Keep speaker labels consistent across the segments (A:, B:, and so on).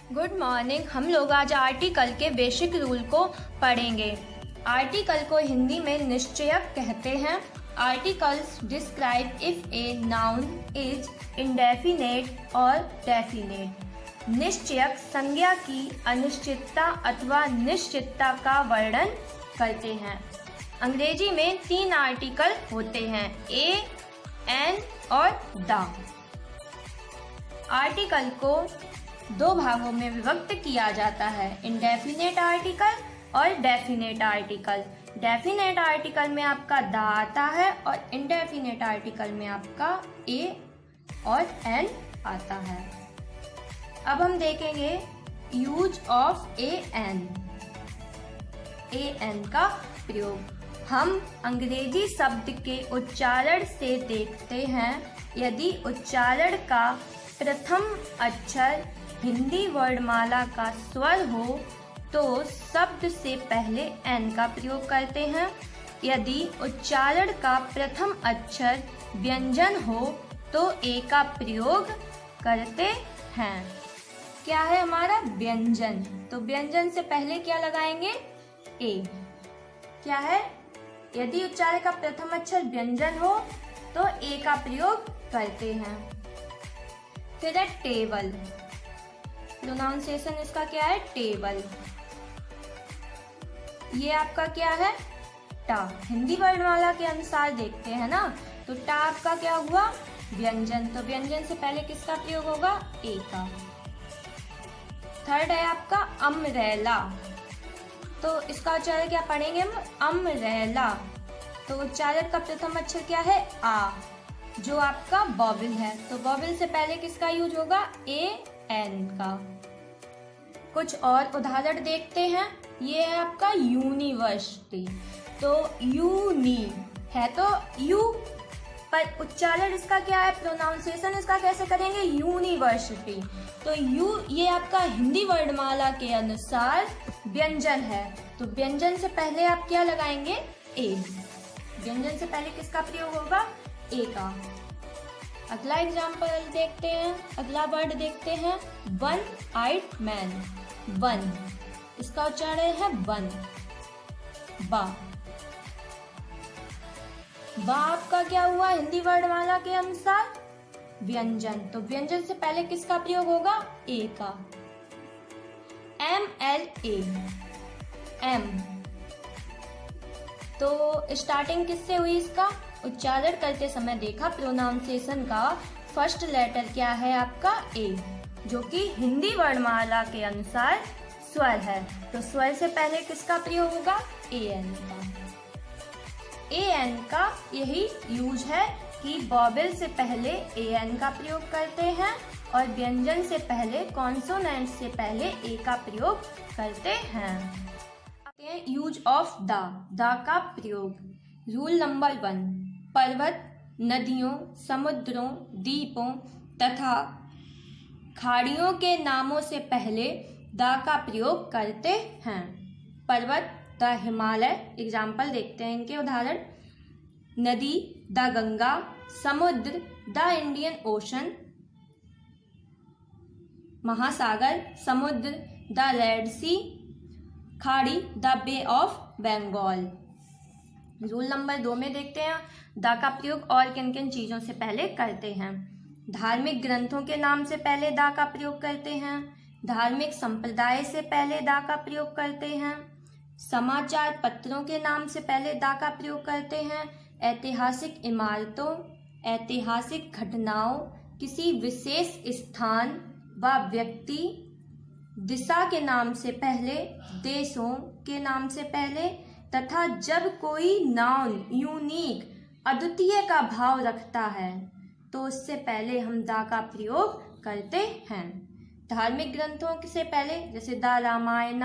A: Good morning. हम लोग आज आर्टिकल के बेसिक रूल को पढ़ेंगे। आर्टिकल को हिंदी में निश्चयक कहते हैं। Articles describe if a noun is indefinite और डेफिनेट। निश्चयक संज्ञा की अनिश्चितता अथवा निश्चितता का वर्णन करते हैं। अंग्रेजी में 3 आर्टिकल होते हैं, ए, एन और द। आर्टिकल को 2 भागों में विभक्त किया जाता है, इंडेफिनेट आर्टिकल और डेफिनेट आर्टिकल। डेफिनेट आर्टिकल में आपका द आता है और इंडेफिनेट आर्टिकल में आपका ए और एन आता है। अब हम देखेंगे यूज ऑफ ए एन का प्रयोग। हम अंग्रेजी शब्द के उच्चारण से देखते हैं। यदि उच्चारण का प्रथम अक्षर हिंदी वर्णमाला का स्वर हो तो शब्द से पहले एन का प्रयोग करते हैं। यदि उच्चारण का प्रथम अक्षर व्यंजन हो तो ए का प्रयोग करते हैं। क्या है हमारा व्यंजन, तो व्यंजन से पहले क्या लगाएंगे, ए। क्या है, यदि उच्चारण का प्रथम अक्षर व्यंजन हो तो ए का प्रयोग करते हैं। फिर है टेबल। प्रोनाउंसिएशन इसका क्या है, टेबल। ये आपका क्या है, टा। हिंदी वर्णमाला के अनुसार देखते हैं ना, तो टा आपका क्या हुआ, व्यंजन। तो व्यंजन से पहले किसका प्रयोग होगा, ए का। थर्ड है आपका अम्ब्रेला। तो इसका उच्चारण क्या पढ़ेंगे हम, अम्ब्रेला। तो उच्चारण का प्रथम अक्षर क्या है, आ, जो आपका वॉवेल है। तो वॉवेल से पहले किसका यूज होगा, ए एन का। कुछ और उदाहरण देखते हैं। ये है आपका यूनिवर्सिटी। तो यूनी है तो यू, पर उच्चारण इसका क्या है, प्रोनाउंसिएशन इसका कैसे करेंगे, यूनिवर्सिटी। तो यू ये आपका हिंदी वर्णमाला के अनुसार व्यंजन है। तो व्यंजन से पहले आप क्या लगाएंगे, ए। व्यंजन से पहले किसका प्रयोग होगा, ए का। अगला एग्जाम्पल देखते हैं, अगला वर्ड देखते हैं, वन आइड मैन। वन, इसका उच्चारण है वन, बा। बा आपका क्या हुआ, हिंदी वर्णमाला के अनुसार व्यंजन। तो व्यंजन से पहले किसका प्रयोग होगा, ए का। M L A, M. तो स्टार्टिंग किससे हुई, इसका उच्चारण करते समय देखा प्रोनाउंसिएशन का फर्स्ट लेटर क्या है आपका, ए, जो कि हिंदी वर्णमाला के अनुसार स्वर है। तो स्वर से पहले किसका प्रयोग होगा, ए एन का। ए एन का यही यूज है कि वॉवेल से पहले ए एन का प्रयोग करते हैं और व्यंजन से पहले, कॉन्सोनेंट से पहले ए का प्रयोग करते हैं। यूज ऑफ द का प्रयोग। रूल नंबर 1, पर्वत, नदियों, समुद्रों, द्वीपों तथा खाड़ियों के नामों से पहले द का प्रयोग करते हैं। पर्वत, द हिमालय, एग्जाम्पल देखते हैं इनके उदाहरण। नदी, द गंगा। समुद्र, द इंडियन ओशन। महासागर, समुद्र, द रेड सी। खाड़ी, the Bay of Bengal. Rule number 2 में देखते हैं, द का प्रयोग और किन किन चीजों से पहले करते हैं। धार्मिक ग्रंथों के नाम से पहले द का प्रयोग करते हैं। धार्मिक संप्रदाय से पहले द का प्रयोग करते हैं। समाचार पत्रों के नाम से पहले द का प्रयोग करते हैं। ऐतिहासिक इमारतों, ऐतिहासिक घटनाओं, किसी विशेष स्थान व व्यक्ति, दिशा के नाम से पहले, देशों के नाम से पहले, तथा जब कोई नाउन यूनिक, अद्वितीय का भाव रखता है तो उससे पहले हम द का प्रयोग करते हैं। धार्मिक ग्रंथों से पहले जैसे द रामायण,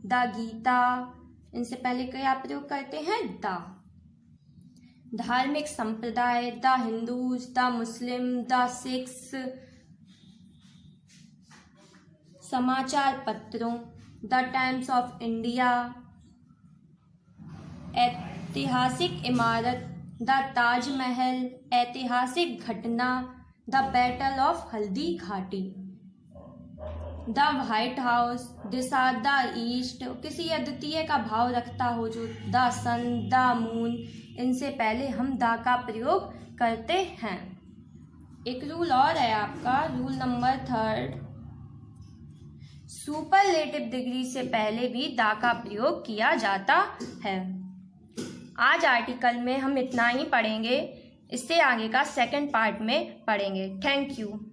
A: द गीता, इनसे पहले क्या प्रयोग करते हैं, द। धार्मिक संप्रदाय, the Hindus, the Muslim, the Sikhs. समाचार पत्रों, द टाइम्स ऑफ इंडिया। ऐतिहासिक इमारत, द ताजमहल। ऐतिहासिक घटना, the battle of Haldi Ghati. The white house, Disha the east, किसी अद्वितीय का भाव रखता हो जो द सन, द मून, इनसे पहले हम द का प्रयोग करते हैं। एक रूल और है आपका, रूल नंबर 3, सुपरलेटिव डिग्री से पहले भी द का प्रयोग किया जाता है। आज आर्टिकल में हम इतना ही पढ़ेंगे, इससे आगे का सेकंड पार्ट में पढ़ेंगे। Thank you.